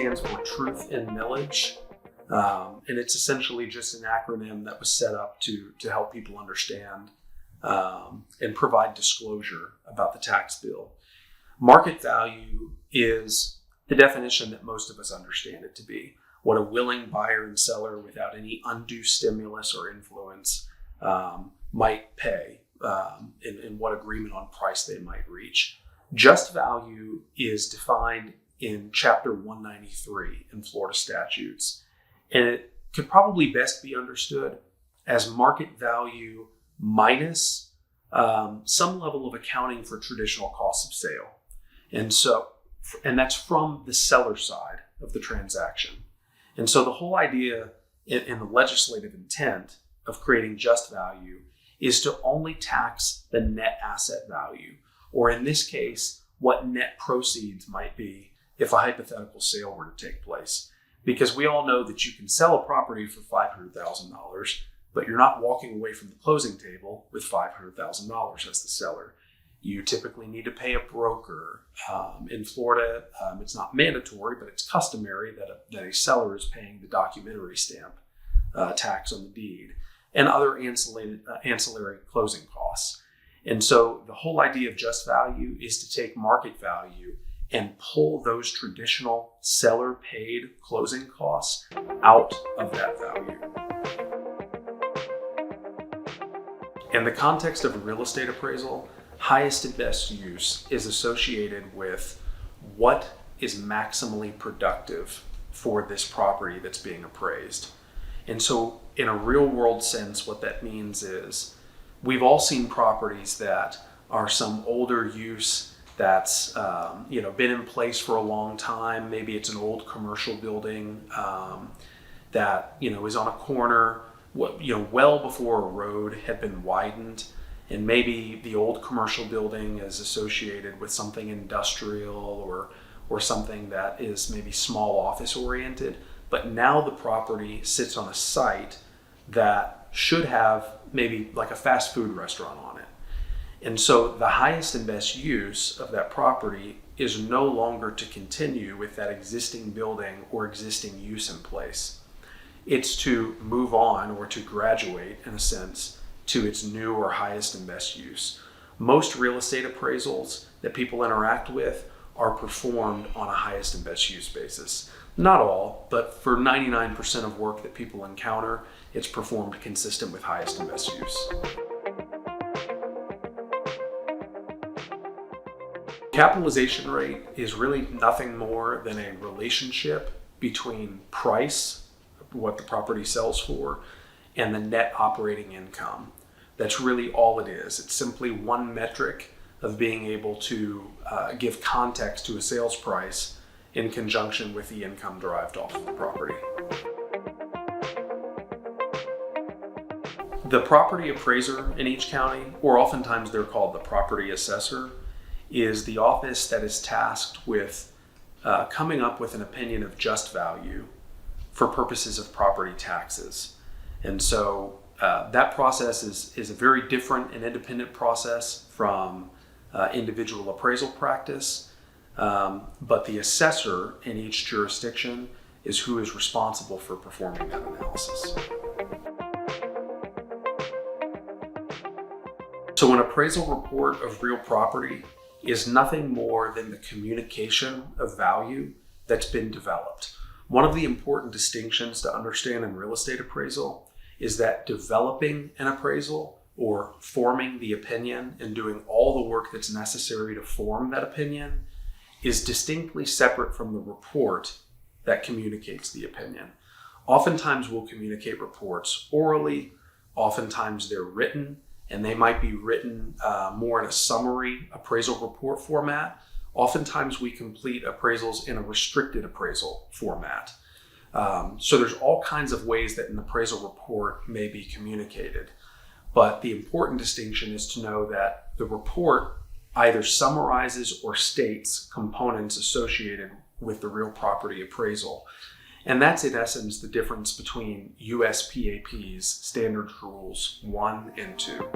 stands for Truth in Millage. And it's essentially just an acronym that was set up to help people understand and provide disclosure about the tax bill. Market value is the definition that most of us understand it to be. What a willing buyer and seller without any undue stimulus or influence might pay, and what agreement on price they might reach. Just value is defined in Chapter 193 in Florida statutes, and it could probably best be understood as market value minus some level of accounting for traditional costs of sale. And that's from the seller side of the transaction. And so the whole idea in the legislative intent of creating just value is to only tax the net asset value, or in this case, what net proceeds might be if a hypothetical sale were to take place. Because we all know that you can sell a property for $500,000, but you're not walking away from the closing table with $500,000 as the seller. You typically need to pay a broker. In Florida, it's not mandatory, but it's customary that a seller is paying the documentary stamp tax on the deed and other ancillary closing costs. And so the whole idea of just value is to take market value and pull those traditional seller-paid closing costs out of that value. In the context of a real estate appraisal, highest and best use is associated with what is maximally productive for this property that's being appraised. And so in a real world sense, what that means is we've all seen properties that are some older use that's been in place for a long time. Maybe it's an old commercial building that is on a corner, well before a road had been widened. And maybe the old commercial building is associated with something industrial or something that is maybe small office oriented. But now the property sits on a site that should have maybe like a fast food restaurant on it. And so the highest and best use of that property is no longer to continue with that existing building or existing use in place. It's to move on or to graduate, in a sense, to its new or highest and best use. Most real estate appraisals that people interact with are performed on a highest and best use basis. Not all, but for 99% of work that people encounter, it's performed consistent with highest and best use. Capitalization rate is really nothing more than a relationship between price, what the property sells for, and the net operating income. That's really all it is. It's simply one metric of being able to give context to a sales price in conjunction with the income derived off of the property. The property appraiser in each county, or oftentimes they're called the property assessor, is the office that is tasked with coming up with an opinion of just value for purposes of property taxes. And so that process is a very different and independent process from individual appraisal practice. But the assessor in each jurisdiction is who is responsible for performing that analysis. So an appraisal report of real property is nothing more than the communication of value that's been developed. One of the important distinctions to understand in real estate appraisal is that developing an appraisal or forming the opinion and doing all the work that's necessary to form that opinion is distinctly separate from the report that communicates the opinion. Oftentimes we'll communicate reports orally, oftentimes they're written, and they might be written more in a summary appraisal report format. Oftentimes we complete appraisals in a restricted appraisal format. So there's all kinds of ways that an appraisal report may be communicated. But the important distinction is to know that the report either summarizes or states components associated with the real property appraisal. And that's in essence the difference between USPAP's Standard Rules 1 and 2.